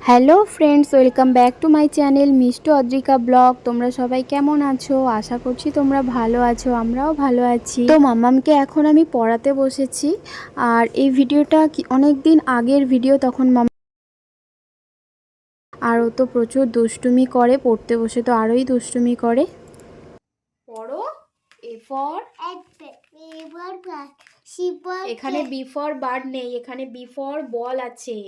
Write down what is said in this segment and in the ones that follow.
Hello friends, welcome back to my channel Mishtu Adrika blog. তোমরা সবাই কেমন আছো? আশা করছি তোমরা ভালো আছো, আমরাও ভালো আছি। তো মাম্মামকে এখন আমি পড়াতে বসেছি। আর এই ভিডিওটা অনেক দিন আগের ভিডিও, তখন আর ও তো প্রচুর দুষ্টুমি করে, পড়তে বসে তো আরোই দুষ্টুমি করে। পড়ো। এ ফর, এখানে বি ফর বার্ড নেই, এখানে বি ফর বল আছে।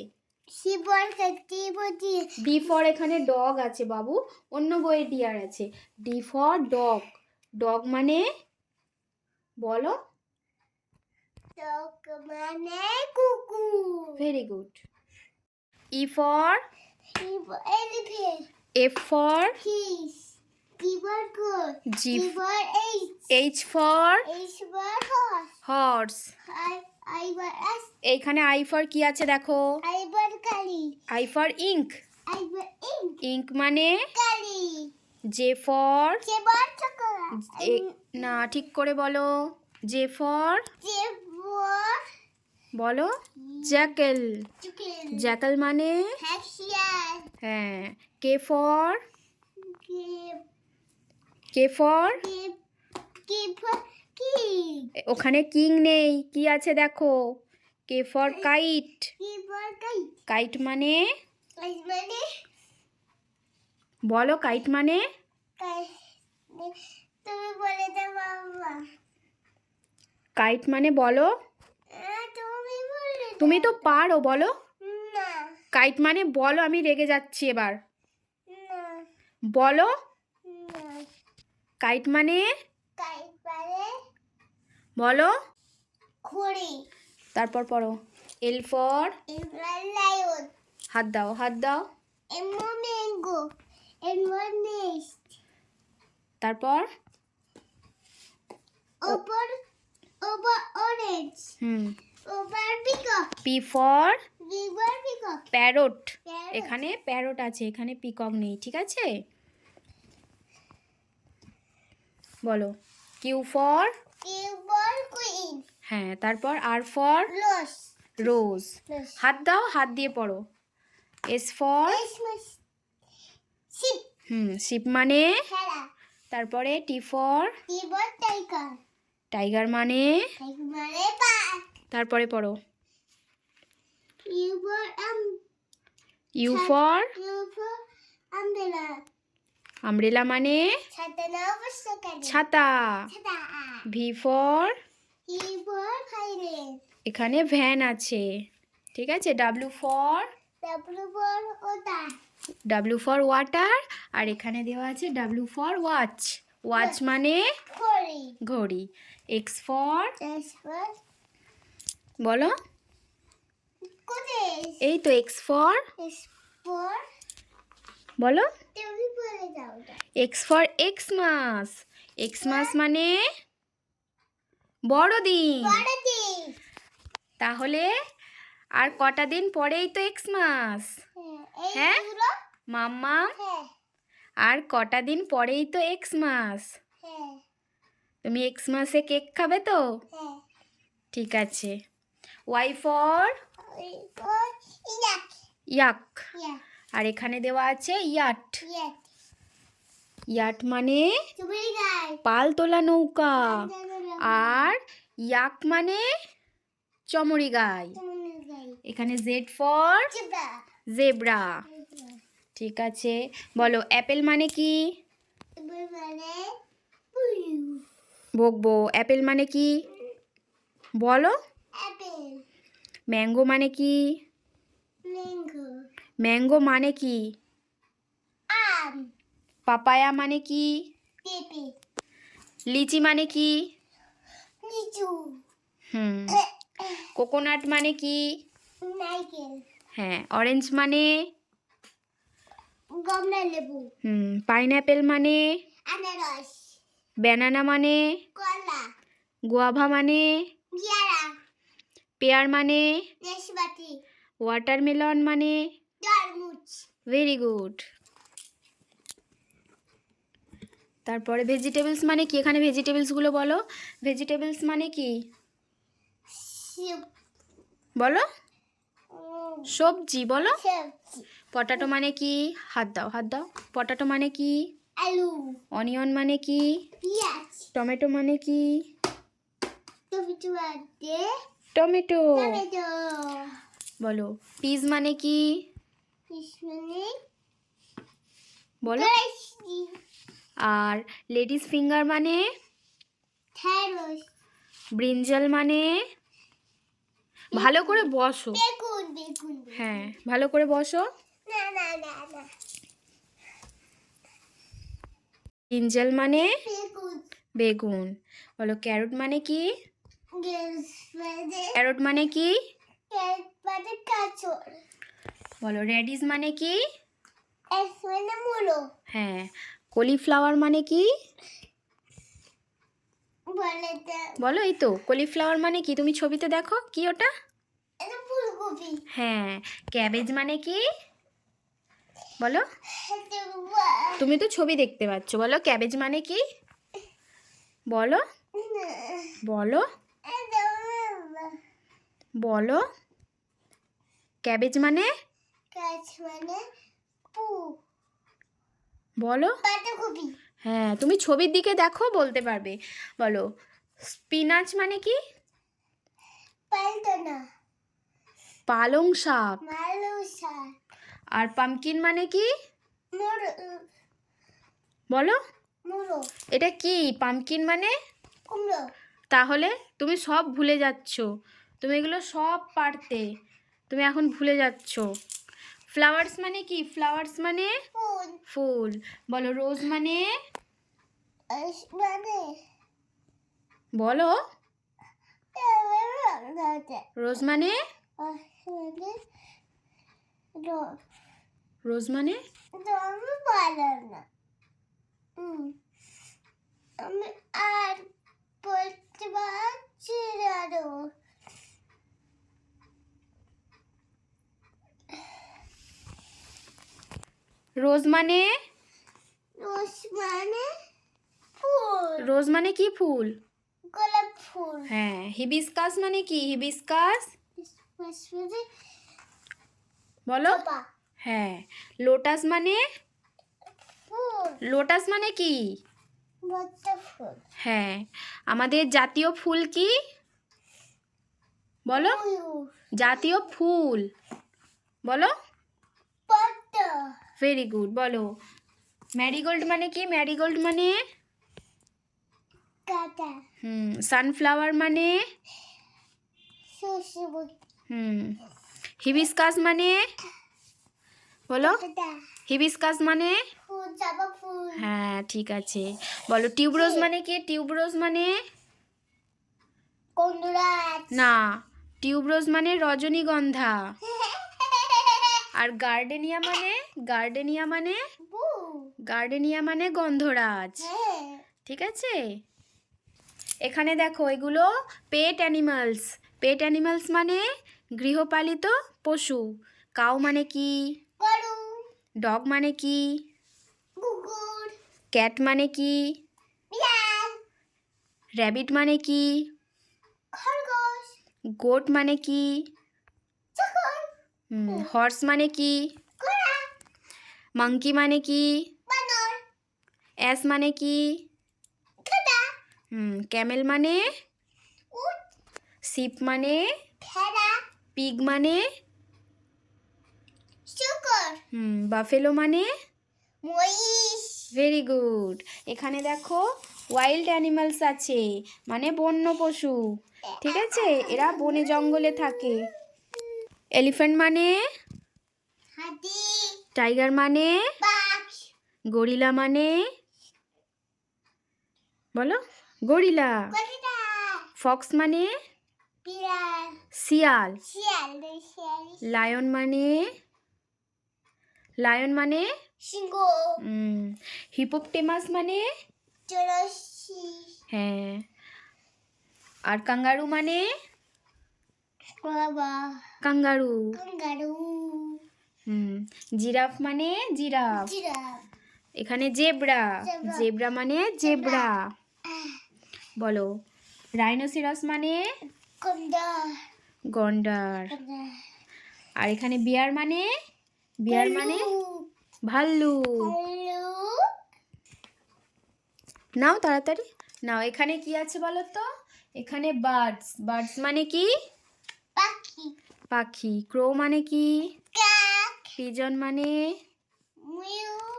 ডি ফর এখানে ডগ আছে বাবু, অন্য বইয়ে ডিয়ার আছে। ডি ফর ডগ, ডগ মানে বলো। ডগ মানে কুকুর। Very good. E for elephant. F for fish. G for goat. G for H for horse. Horse. I for ice. এইখানে আই ফর কি আছে দেখো, আই ফর কালি। I for ink, I for ink. Ink মানে কালি। J for J for chocolate. না, ঠিক করে বলো। জে ফর জে ফর বলো জ্যাকেল, চিকেন। জ্যাকেল মানে হ্যাশিয়ার। হ্যাঁ। K for K K for K for কি। ওখানে কিং নেই, কি আছে দেখো। কে ফর কাইট, কি ফর কাইট। কাইট মানে কাইট মানে বলো, কাইট মানে তুমি বলে দাও বাবা। কাইট মানে বলো, তুমি বলে তুমি তো পারো, বলো। না। কাইট মানে বলো, আমি রেগে যাচ্ছি এবার। না। বলো না। কাইট মানে কাইট মানে বলো। ঘড়ি। তারপর পড়ো। L for lion. হাত দাও, হাত দাও। M for mango. N for nest. তারপর ওপর ওপর অরেঞ্জ। ওপর peacock. P for river peacock. Parrot, Parrot. এখানে প্যারট আছে, এখানে পিকক নেই, ঠিক আছে। বলো। Q for Q for queen. হ্যাঁ, তারপর আর ফর রোজ। রোজ। হাত দাও, হাত দিয়ে পড়ো। S for sheep. শিপ মানে খেলা। তারপরে T for T for tiger. Tiger মানে টাইগার মানে বাঘ। তারপরে পড়ো। U for U for U for umbrella. Umbrella মানে ছাতা না অবশ্য কেন। ছাতা। ছাতা। V for E for violet. এখানে ভ্যান আছে, ঠিক আছে। ডাব্লিউ ফর ডাব্লিউ ফর ওটা। ডাব্লিউ ফর ওয়াটার, আর এখানে দেওয়া আছে ডাব্লিউ ফর ওয়াচ, ওয়াচ মানে ঘড়ি। ঘড়ি। এক্স ফর এস ফর বলো, কোথায়। এই তো এক্স ফর এস ফর বলো। তুমি বলে দাও। এক্স ফর এক্সমাস, এক্সমাস মানে বড়দিন। বড়দিন। তাহলে আর কটা দিন পরেই তো এক্সমাস। হ্যাঁ এইগুলো। মাম্মাম, হ্যাঁ। আর কটা দিন পরেই তো এক্সমাস। হ্যাঁ। তুমি এক্সমাসে কেক খাবে তো? হ্যাঁ। ঠিক আছে। ওয়াই ফর ওই ফর ইয়াক। ইয়াক, ইয়াক। আর এখানে দেওয়া আছে ইয়াট, ইয়াক। ইয়াট মানে তুমি গাই। পাল তোলা নৌকা, আর ইয়াক মানে চমড়ি গাই। তুমি গাই। এখানে জেড ফর জিব্রা। জেব্রা, ঠিক আছে। বলো অ্যাপেল মানে কি? তুমি মানে বকবো। অ্যাপেল মানে কি বলো। অ্যাপেল। ম্যাঙ্গো মানে কি? ম্যাঙ্গো। ম্যাঙ্গো মানে কি? আম। পাপায়া মানে কি? পেঁপে। লিচি মানে কি? লিচু। কোকোনাট মানে কি? নারকেল। হ্যাঁ। অরেঞ্জ মানে কমলা লেবু। পাইনঅ্যাপেল মানে আনারস। ব্যানানা মানে কলা। গুয়াভা মানে পেয়ারা। পেয়ার মানে নাশপাতি। ওয়াটারমেলন মানে তরমুজ। Very good. তারপরে ভেজিটেবলস মানে কি? এখানে ভেজিটেবলসগুলো বলো। ভেজিটেবলস মানে কি শিপ। বলো। সবজি বলো। সবজি পটাটো মানে কি? হাত দাও, হাত দাও। পটাটো মানে কি? আলু অনিয়ন মানে কি? পেঁয়াজ টমেটো মানে কি? টমেটো আছে টমেটো। টমেটো বলো। পিস মানে কি? পিছনে বলো। কড়াইশুঁটি আর লেডিস ফিঙ্গার মানে? ঢেঁড়স ব্রিঞ্জাল মানে? ভালো করে বসো। বেগুন বেগুন হ্যাঁ, ভালো করে বসো। না না না না ব্রিঞ্জাল মানে? বেগুন বেগুন। বলো। ক্যারট মানে কি? গ্যাস মানে ক্যারট মানে কি? ক্যারেট মানে গাজর বলো। রেডিশ মানে কি? এস মানে মূলো হ্যাঁ। কলিফ্লাওয়ার মানে কি? বলে দাও বলো। এই তো কলিফ্লাওয়ার মানে কি? তুমি ছবিতে দেখো কি ওটা? এটা ফুলকপি হ্যাঁ। ক্যাবেজ মানে কি? বলো। এটা তুমি তো ছবি দেখতে পাচ্ছ। বলো। ক্যাবেজ মানে কি? বলো, বলো, বলো। ক্যাবেজ মানে? গাছ মানে পু বলো। বাঁধাকপি হ্যাঁ, তুমি ছবির দিকে দেখো, বলতে পারবে। বলো। স্পিনাচ মানে কি? পাল্টানা পালং শাক। মালু শাক আর পামকিন মানে কি? মুড়ো বলো। মুড়ো এটা কি? পামকিন মানে? কুমড়ো তাহলে তুমি সব ভুলে যাচ্ছ। তুমি এগুলো সব পারতে, তুমি এখন ভুলে যাচ্ছ। ফ্লাওয়ার্স মানে কি? ফ্লাওয়ার্স মানে? ফুল ফুল। বলো। রোজ মানে? মানে বলো। রোজ মানে? রোজ মানে? আমি পারলাম না আমি আর বলতে পারছি না রোজ মানে? রোজ মানে ফুল রোজ মানে কি? ফুল। গোলাপ ফুল হ্যাঁ। হিবিস্কাস মানে কি? হিবিস্কাস। বলো। জবা হ্যাঁ। লোটাস মানে? ফুল লোটাস মানে কি? পদ্ম ফুল হ্যাঁ। আমাদের জাতীয় ফুল কি? বলো। ময়ূর জাতীয় ফুল বলো। পদ্ম ভেরি গুড। বলো। ম্যারিগোল্ড মানে কি? ম্যারিগোল্ড মানে? কাটা সানফ্লাওয়ার মানে? সূর্যমুখী হিবিস্কাস মানে? বলো। কাটা হিবিস্কাস মানে? ফুল জবা ফুল হ্যাঁ, ঠিক আছে। বলো। টিউবরোজ মানে কি? টিউবরোজ মানে? কন্দরাজ না, টিউবরোজ মানে রজনীগন্ধা। আর গার্ডেনিয়া মানে? গার্ডেনিয়া মানে? গার্ডেনিয়া মানে গন্ধরাজ। ঠিক আছে। এখানে দেখো, এগুলো পেট অ্যানিমালস। পেট অ্যানিমালস মানে গৃহপালিত পশু। কাউ মানে কি? গরু ডগ মানে কি? কুকুর ক্যাট মানে কি? বিড়াল র্যাবিট মানে কি? খরগোশ গোট মানে কি? ছাগল হর্স মানে কি? ঘোড়া মাংকি মানে কি? বানর অ্যাস মানে কি? গাধা ক্যামেল মানে? উট শিপ মানে? ভেড়া পিগ মানে? শুকর বাফেলো মানে? মহিষ ভেরি গুড। এখানে দেখো ওয়াইল্ড অ্যানিমালস আছে, মানে বন্য পশু। ঠিক আছে, এরা বনে জঙ্গলে থাকে। এলিফ্যান্ট মানে? হাতি টাইগার মানে? বাঘ গরিলা মানে? বলো। গরিলা। গরিলা ফক্স মানে? বিড়াল শিয়াল। শিয়াল শিয়াল লায়ন মানে? লায়ন মানে? সিংহ হিপোপটেমাস মানে? জলসি হ্যাঁ। আর কাঙ্গারু মানে? বাবা কাঙ্গারু। কাঙ্গারু জিরাফ মানে? জিরাফ। জিরাফ এখানে জেব্রা। জেব্রা। জেব্রা মানে? জেব্রা। বলো। রাইনোসেরাস মানে? গন্ডার গন্ডার। আর এখানে বিয়ার মানে ভাল্লুক। নাও তাড়াতাড়ি নাও। এখানে কি আছে বলো তো? এখানে বার্ডস মানে কি? পাখি। ক্রো মানে কি? পিজন মানে?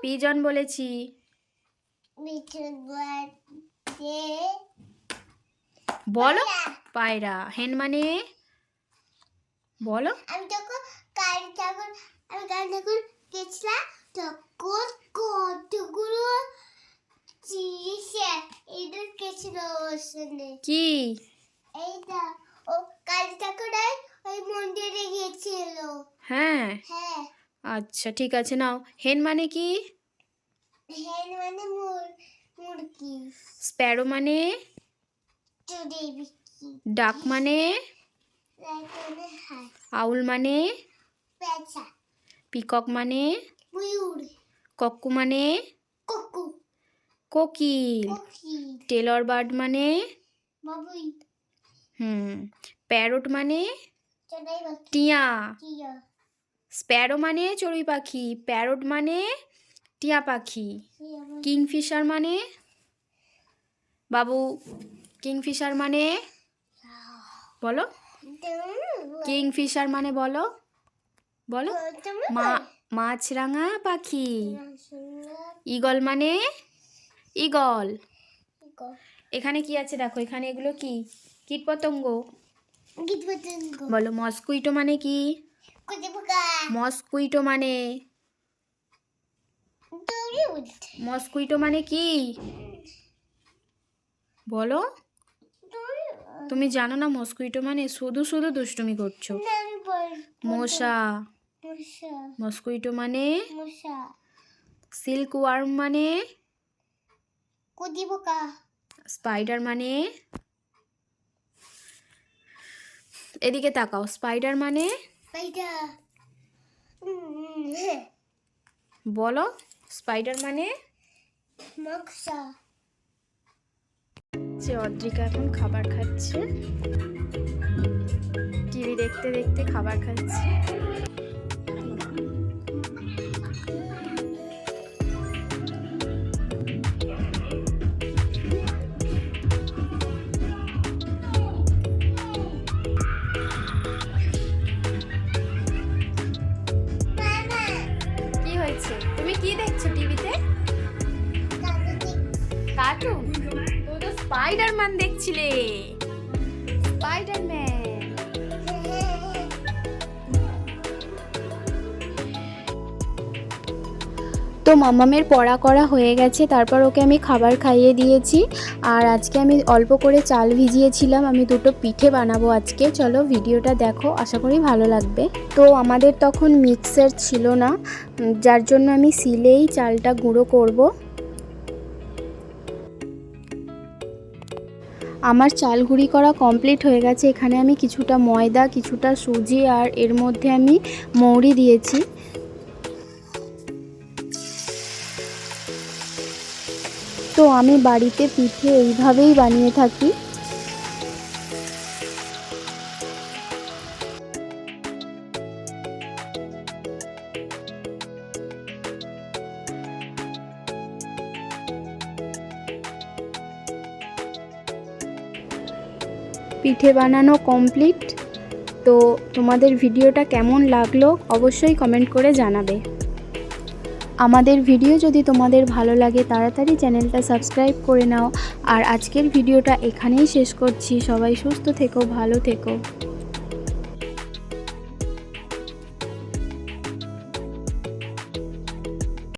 পিজন বলেছি। বলো। পায়রা। হেন মানে? বলো। আমি যখন কালী ঠাকুর গেছিলাম তখন কতগুলো এদের গেছিল কি? এইটা ও কালী ঠাকুর ওই মন্দিরে গেছিল। হ্যাঁ হ্যাঁ। আচ্ছা ঠিক আছে নাও। হেন মানে কি? হেন মানে মুরগি। স্প্যারো মানে? ডাক মানে? আউল মানে? পেঁচা। পিকক মানে? ময়ূর। কক্কু মানে? কোকিল। টেলর বার্ড মানে? বাবুই। প্যারট মানে? টিয়া। টিয়া। স্প্যারো মানে চড়ুই পাখি, প্যারট মানে টিয়া পাখি। কিংফিশার মানে? বাবু কিংফিশার মানে? বলো। কিংফিশার মানে বলো। বলো। মাছরাঙা পাখি। ঈগল মানে? ঈগল। এখানে কি আছে দেখো, এখানে এগুলো কি? কীটপতঙ্গ। বলো। মসকুইটো মানে কি? মসকুইটো মানে? মসকুইটো মানে কি? বলো। তুমি জানো না মসকুইটো মানে? শুধু দুষ্টুমি করছো। মশা। মসকুইটো মানে? সিল্ক ওয়ার্ম মানে? স্পাইডার মানে? এদিকে তাকাও। স্পাইডার মানে? বলো। স্পাইডার মানে? যে অদ্রিকা এখন খাবার খাচ্ছে, টিভি দেখতে দেখতে খাবার খাচ্ছে। কি হয়েছে? তুমি কি দেখছো টিভিতে? কার্টুন? তুমি তো স্পাইডারম্যান দেখছিলে। স্পাইডারম্যান। তো মামামের পড়া করা হয়ে গেছে, তারপর ওকে আমি খাবার খাইয়ে দিয়েছি। আর আজকে আমি অল্প করে চাল ভিজিয়েছিলাম, আমি দুটো পিঠে বানাবো আজকে। চলো ভিডিওটা দেখো, আশা করি ভালো লাগবে। তো আমাদের তখন মিক্সার ছিল না, যার জন্য আমি শিলেই চালটা গুঁড়ো করব। আমার চাল গুঁড়ি করা কমপ্লিট হয়ে গেছে। এখানে আমি কিছুটা ময়দা, কিছুটা সুজি আর এর মধ্যে আমি মৌরি দিয়েছি। তো আমি বাড়িতে পিঠে এইভাবেই বানিয়ে থাকি। পিঠে বানানো কমপ্লিট। তো তোমাদের ভিডিওটা কেমন লাগলো অবশ্যই কমেন্ট করে জানাবে। আমাদের ভিডিও যদি তোমাদের ভালো লাগে তাড়াতাড়ি চ্যানেলটা সাবস্ক্রাইব করে নাও। আর আজকের ভিডিওটা এখানেই শেষ করছি। সবাই সুস্থ থেকো, ভালো থেকো।